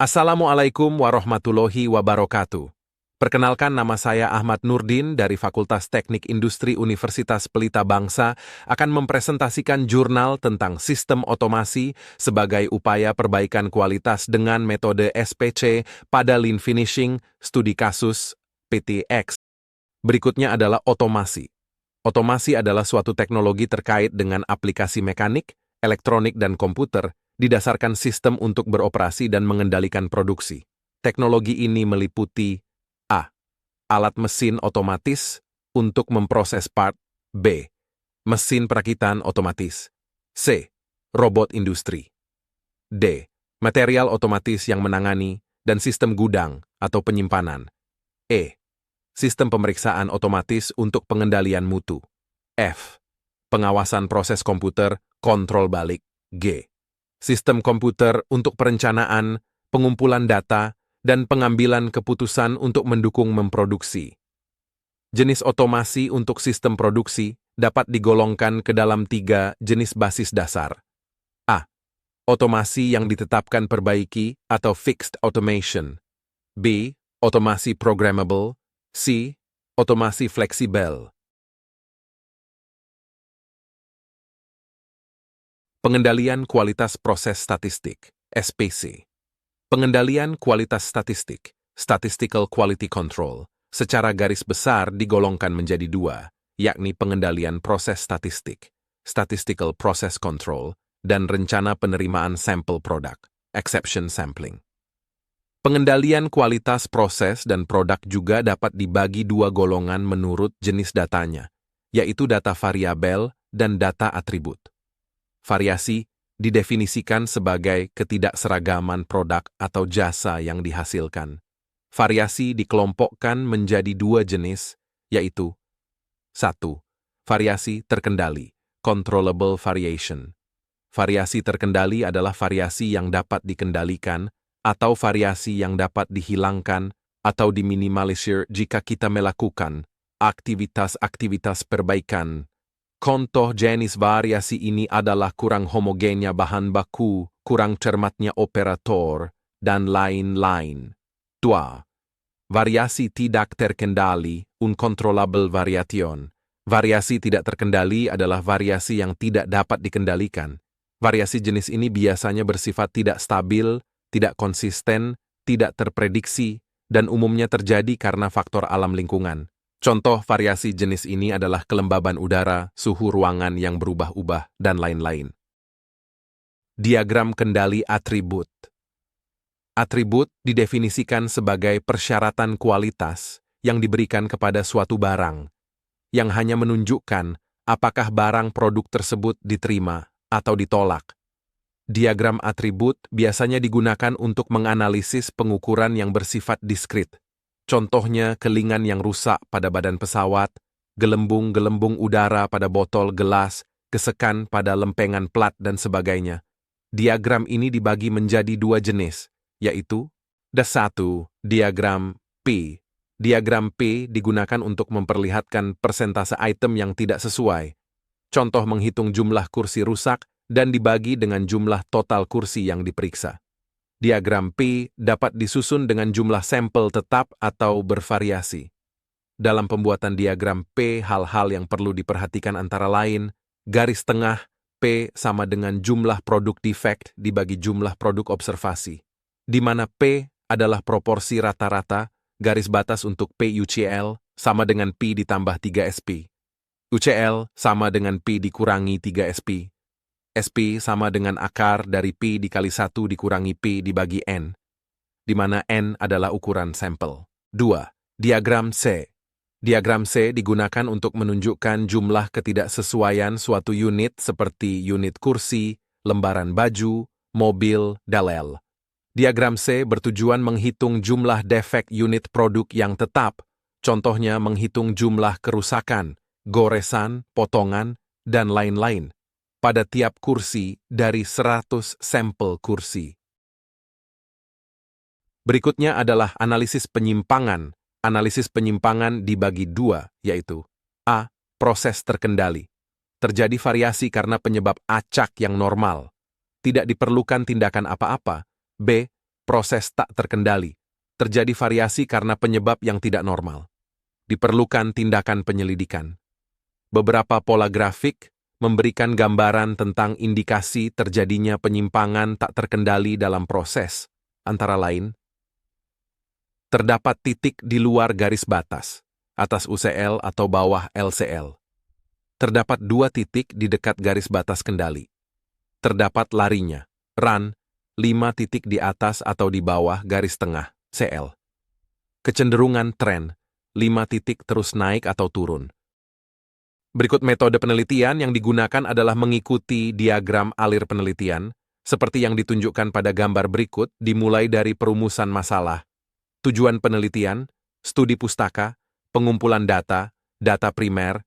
Assalamualaikum warahmatullahi wabarakatuh. Perkenalkan, nama saya Ahmad Nurdin dari Fakultas Teknik Industri Universitas Pelita Bangsa akan mempresentasikan jurnal tentang sistem otomasi sebagai upaya perbaikan kualitas dengan metode SPC pada Lean Finishing, studi kasus, PTX. Berikutnya adalah otomasi. Otomasi adalah suatu teknologi terkait dengan aplikasi mekanik, elektronik, dan komputer, didasarkan sistem untuk beroperasi dan mengendalikan produksi. Teknologi ini meliputi A. Alat mesin otomatis untuk memproses part. B. Mesin perakitan otomatis. C. Robot industri. D. Material otomatis yang menangani dan sistem gudang atau penyimpanan. E. Sistem pemeriksaan otomatis untuk pengendalian mutu. F. Pengawasan proses komputer, kontrol balik. G. Sistem komputer untuk perencanaan, pengumpulan data, dan pengambilan keputusan untuk mendukung memproduksi. Jenis otomasi untuk sistem produksi dapat digolongkan ke dalam 3 jenis basis dasar. A. Otomasi yang ditetapkan perbaiki atau fixed automation. B. Otomasi programmable. C. Otomasi fleksibel. Pengendalian kualitas proses statistik, SPC. Pengendalian kualitas statistik, Statistical Quality Control, secara garis besar digolongkan menjadi 2, yakni pengendalian proses statistik, Statistical Process Control, dan rencana penerimaan sampel produk, Exception Sampling. Pengendalian kualitas proses dan produk juga dapat dibagi 2 golongan menurut jenis datanya, yaitu data variabel dan data atribut. Variasi didefinisikan sebagai ketidakseragaman produk atau jasa yang dihasilkan. Variasi dikelompokkan menjadi 2 jenis, yaitu 1. Variasi terkendali, controllable variation. Variasi terkendali adalah variasi yang dapat dikendalikan atau variasi yang dapat dihilangkan atau diminimalisir jika kita melakukan aktivitas-aktivitas perbaikan. Contoh jenis variasi ini adalah kurang homogennya bahan baku, kurang cermatnya operator, dan lain-lain. 2. Variasi tidak terkendali, uncontrollable variation. Variasi tidak terkendali adalah variasi yang tidak dapat dikendalikan. Variasi jenis ini biasanya bersifat tidak stabil, tidak konsisten, tidak terprediksi, dan umumnya terjadi karena faktor alam lingkungan. Contoh variasi jenis ini adalah kelembaban udara, suhu ruangan yang berubah-ubah, dan lain-lain. Diagram kendali atribut. Atribut didefinisikan sebagai persyaratan kualitas yang diberikan kepada suatu barang, yang hanya menunjukkan apakah barang produk tersebut diterima atau ditolak. Diagram atribut biasanya digunakan untuk menganalisis pengukuran yang bersifat diskrit. Contohnya kelingan yang rusak pada badan pesawat, gelembung-gelembung udara pada botol gelas, gesekan pada lempengan plat, dan sebagainya. Diagram ini dibagi menjadi 2 jenis, yaitu 1. Diagram P. Diagram P digunakan untuk memperlihatkan persentase item yang tidak sesuai. Contoh menghitung jumlah kursi rusak dan dibagi dengan jumlah total kursi yang diperiksa. Diagram P dapat disusun dengan jumlah sampel tetap atau bervariasi. Dalam pembuatan diagram P, hal-hal yang perlu diperhatikan antara lain, garis tengah P sama dengan jumlah produk defect dibagi jumlah produk observasi, di mana P adalah proporsi rata-rata, garis batas untuk P UCL sama dengan P ditambah 3 SP. UCL sama dengan P dikurangi 3 SP. SP sama dengan akar dari P dikali 1 dikurangi P dibagi N, di mana N adalah ukuran sampel. 2. Diagram C. Diagram C digunakan untuk menunjukkan jumlah ketidaksesuaian suatu unit seperti unit kursi, lembaran baju, mobil, dll. Diagram C bertujuan menghitung jumlah defek unit produk yang tetap, contohnya menghitung jumlah kerusakan, goresan, potongan, dan lain-lain pada tiap kursi dari 100 sampel kursi. Berikutnya adalah analisis penyimpangan. Analisis penyimpangan dibagi 2, yaitu A. Proses terkendali. Terjadi variasi karena penyebab acak yang normal. Tidak diperlukan tindakan apa-apa. B. proses tak terkendali. Terjadi variasi karena penyebab yang tidak normal. Diperlukan tindakan penyelidikan. Beberapa pola grafik memberikan gambaran tentang indikasi terjadinya penyimpangan tak terkendali dalam proses, antara lain, terdapat titik di luar garis batas, atas UCL atau bawah LCL. Terdapat 2 titik di dekat garis batas kendali. Terdapat larinya, run, 5 titik di atas atau di bawah garis tengah, CL. Kecenderungan tren, 5 titik terus naik atau turun. Berikut metode penelitian yang digunakan adalah mengikuti diagram alir penelitian, seperti yang ditunjukkan pada gambar berikut, dimulai dari perumusan masalah. Tujuan penelitian, studi pustaka, pengumpulan data, data primer,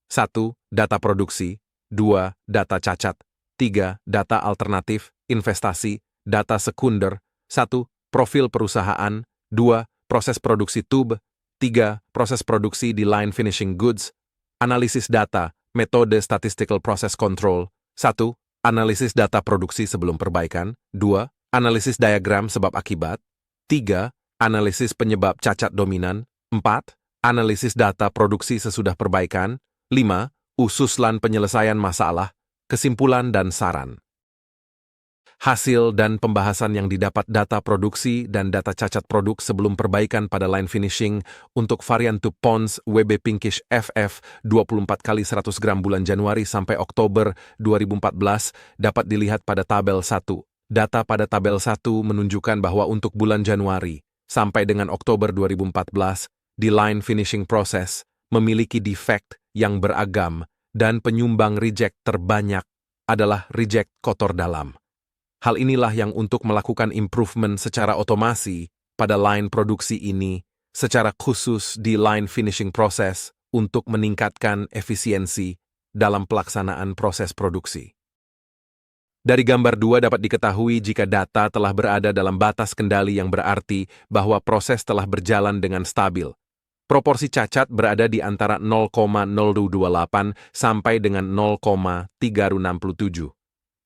1. Data produksi, 2. Data cacat, 3. Data alternatif, investasi, data sekunder, 1. Profil perusahaan, 2. Proses produksi tube, 3. Proses produksi di line finishing goods, analisis data, metode statistical process control, 1. Analisis data produksi sebelum perbaikan, 2. Analisis diagram sebab akibat, 3. Analisis penyebab cacat dominan, 4. Analisis data produksi sesudah perbaikan, 5. Usulan penyelesaian masalah, kesimpulan dan saran. Hasil dan pembahasan yang didapat data produksi dan data cacat produk sebelum perbaikan pada line finishing untuk varian tube Pons WB Pinkish FF 24 kali 100 gram bulan Januari sampai Oktober 2014 dapat dilihat pada tabel 1. Data pada tabel 1 menunjukkan bahwa untuk bulan Januari sampai dengan Oktober 2014 di line finishing process memiliki defect yang beragam dan penyumbang reject terbanyak adalah reject kotor dalam. Hal inilah yang untuk melakukan improvement secara otomasi pada line produksi ini, secara khusus di line finishing process untuk meningkatkan efisiensi dalam pelaksanaan proses produksi. Dari gambar 2 dapat diketahui jika data telah berada dalam batas kendali yang berarti bahwa proses telah berjalan dengan stabil. Proporsi cacat berada di antara 0,0228 sampai dengan 0,367.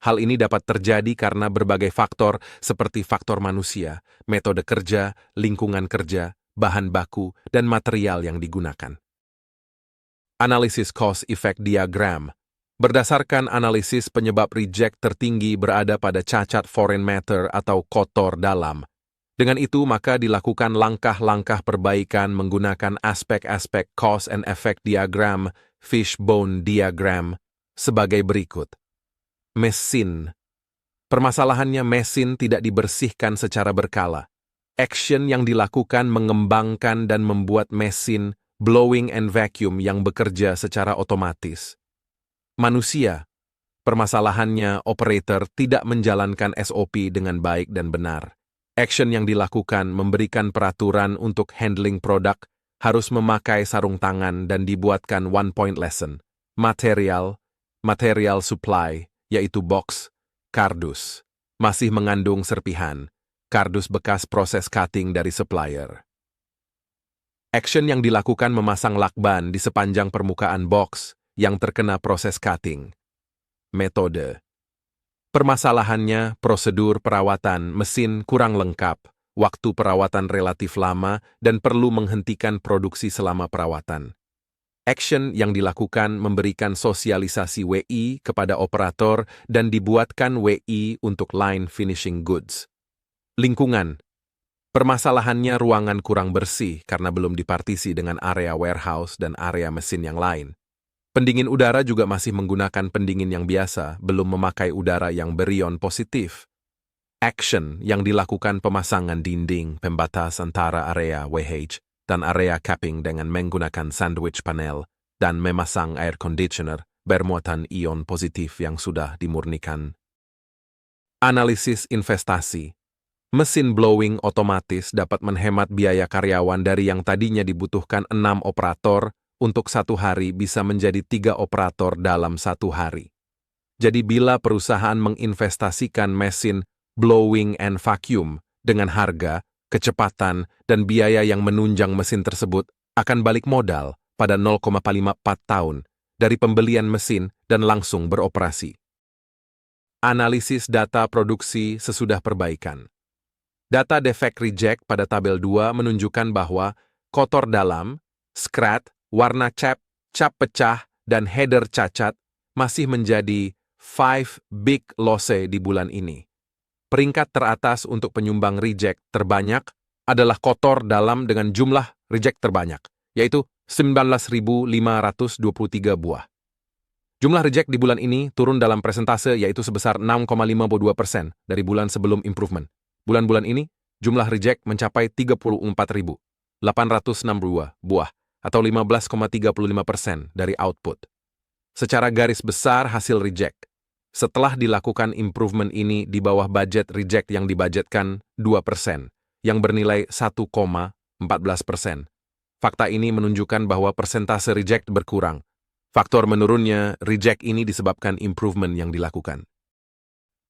Hal ini dapat terjadi karena berbagai faktor seperti faktor manusia, metode kerja, lingkungan kerja, bahan baku, dan material yang digunakan. Analisis cause-effect diagram. Berdasarkan analisis penyebab reject tertinggi berada pada cacat foreign matter atau kotor dalam. Dengan itu, maka dilakukan langkah-langkah perbaikan menggunakan aspek-aspek cause and effect diagram, fishbone diagram, sebagai berikut. Mesin. Permasalahannya mesin tidak dibersihkan secara berkala. Action yang dilakukan mengembangkan dan membuat mesin blowing and vacuum yang bekerja secara otomatis. Manusia. Permasalahannya operator tidak menjalankan SOP dengan baik dan benar. Action yang dilakukan memberikan peraturan untuk handling produk harus memakai sarung tangan dan dibuatkan one-point lesson. Material supply, yaitu box, kardus, masih mengandung serpihan, kardus bekas proses cutting dari supplier. Action yang dilakukan memasang lakban di sepanjang permukaan box yang terkena proses cutting. Metode. Permasalahannya, prosedur perawatan mesin kurang lengkap, waktu perawatan relatif lama, dan perlu menghentikan produksi selama perawatan. Action yang dilakukan memberikan sosialisasi WI kepada operator dan dibuatkan WI untuk line finishing goods. Lingkungan. Permasalahannya ruangan kurang bersih karena belum dipartisi dengan area warehouse dan area mesin yang lain. Pendingin udara juga masih menggunakan pendingin yang biasa, belum memakai udara yang berion positif. Action yang dilakukan pemasangan dinding pembatas antara area WH dan area capping dengan menggunakan sandwich panel dan memasang air conditioner bermuatan ion positif yang sudah dimurnikan. Analisis investasi. Mesin blowing otomatis dapat menghemat biaya karyawan dari yang tadinya dibutuhkan 6 operator untuk 1 hari bisa menjadi 3 operator dalam 1 hari. Jadi bila perusahaan menginvestasikan mesin blowing and vacuum dengan harga, kecepatan, dan biaya yang menunjang mesin tersebut akan balik modal pada 0,54 tahun dari pembelian mesin dan langsung beroperasi. Analisis data produksi sesudah perbaikan. Data defect reject pada tabel 2 menunjukkan bahwa kotor dalam, scratch, warna cap pecah, dan header cacat masih menjadi 5 big loss di bulan ini. Peringkat teratas untuk penyumbang reject terbanyak adalah kotor dalam dengan jumlah reject terbanyak, yaitu 19.523 buah. Jumlah reject di bulan ini turun dalam persentase yaitu sebesar 6,52% dari bulan sebelum improvement. Bulan-bulan ini, jumlah reject mencapai 34.862 buah, atau 15,35% dari output. Secara garis besar hasil reject, setelah dilakukan improvement ini di bawah budget reject yang dibudgetkan 2%, yang bernilai 1,14%. Fakta ini menunjukkan bahwa persentase reject berkurang. Faktor menurunnya reject ini disebabkan improvement yang dilakukan.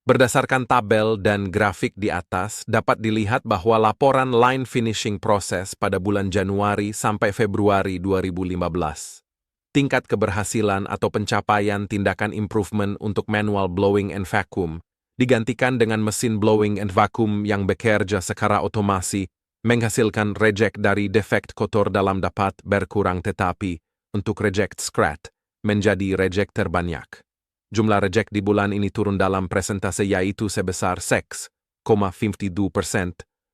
Berdasarkan tabel dan grafik di atas, dapat dilihat bahwa laporan line finishing proses pada bulan Januari sampai Februari 2015. Tingkat keberhasilan atau pencapaian tindakan improvement untuk manual blowing and vacuum digantikan dengan mesin blowing and vacuum yang bekerja secara otomasi, menghasilkan reject dari defect kotor dalam dapat berkurang tetapi untuk reject scratch menjadi reject terbanyak. Jumlah reject di bulan ini turun dalam persentase yaitu sebesar 6,52%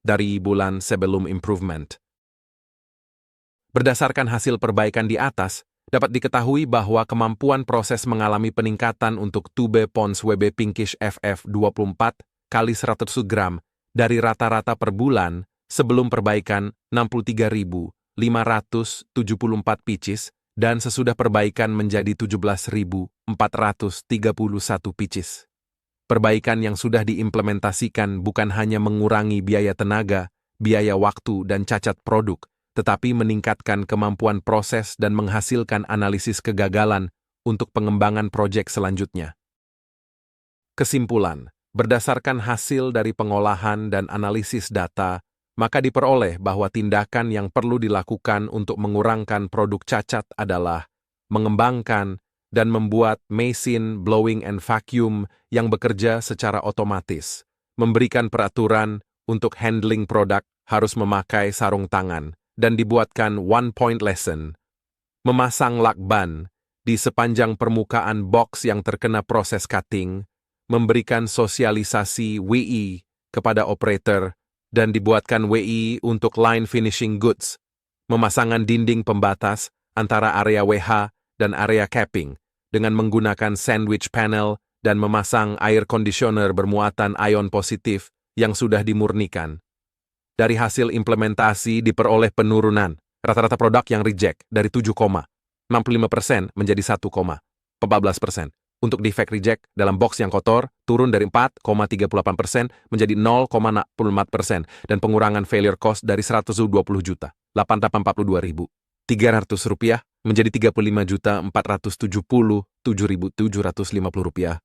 dari bulan sebelum improvement. Berdasarkan hasil perbaikan di atas, dapat diketahui bahwa kemampuan proses mengalami peningkatan untuk tube Pons WB Pinkish FF 24 kali 100 gram dari rata-rata per bulan sebelum perbaikan 63.574 pitches dan sesudah perbaikan menjadi 17.431 pitches. Perbaikan yang sudah diimplementasikan bukan hanya mengurangi biaya tenaga, biaya waktu, dan cacat produk, tetapi meningkatkan kemampuan proses dan menghasilkan analisis kegagalan untuk pengembangan proyek selanjutnya. Kesimpulan, berdasarkan hasil dari pengolahan dan analisis data, maka diperoleh bahwa tindakan yang perlu dilakukan untuk mengurangkan produk cacat adalah mengembangkan dan membuat mesin blowing and vacuum yang bekerja secara otomatis, memberikan peraturan untuk handling produk harus memakai sarung tangan, dan dibuatkan one-point lesson, memasang lakban di sepanjang permukaan box yang terkena proses cutting, memberikan sosialisasi WI kepada operator, dan dibuatkan WI untuk line finishing goods, memasangkan dinding pembatas antara area WH dan area capping dengan menggunakan sandwich panel dan memasang air conditioner bermuatan ion positif yang sudah dimurnikan. Dari hasil implementasi diperoleh penurunan rata-rata produk yang reject dari 7,65% menjadi 1,14%. Untuk defect reject dalam box yang kotor turun dari 4,38% menjadi 0,64% dan pengurangan failure cost dari 120.842.300 rupiah menjadi 35.477.750 rupiah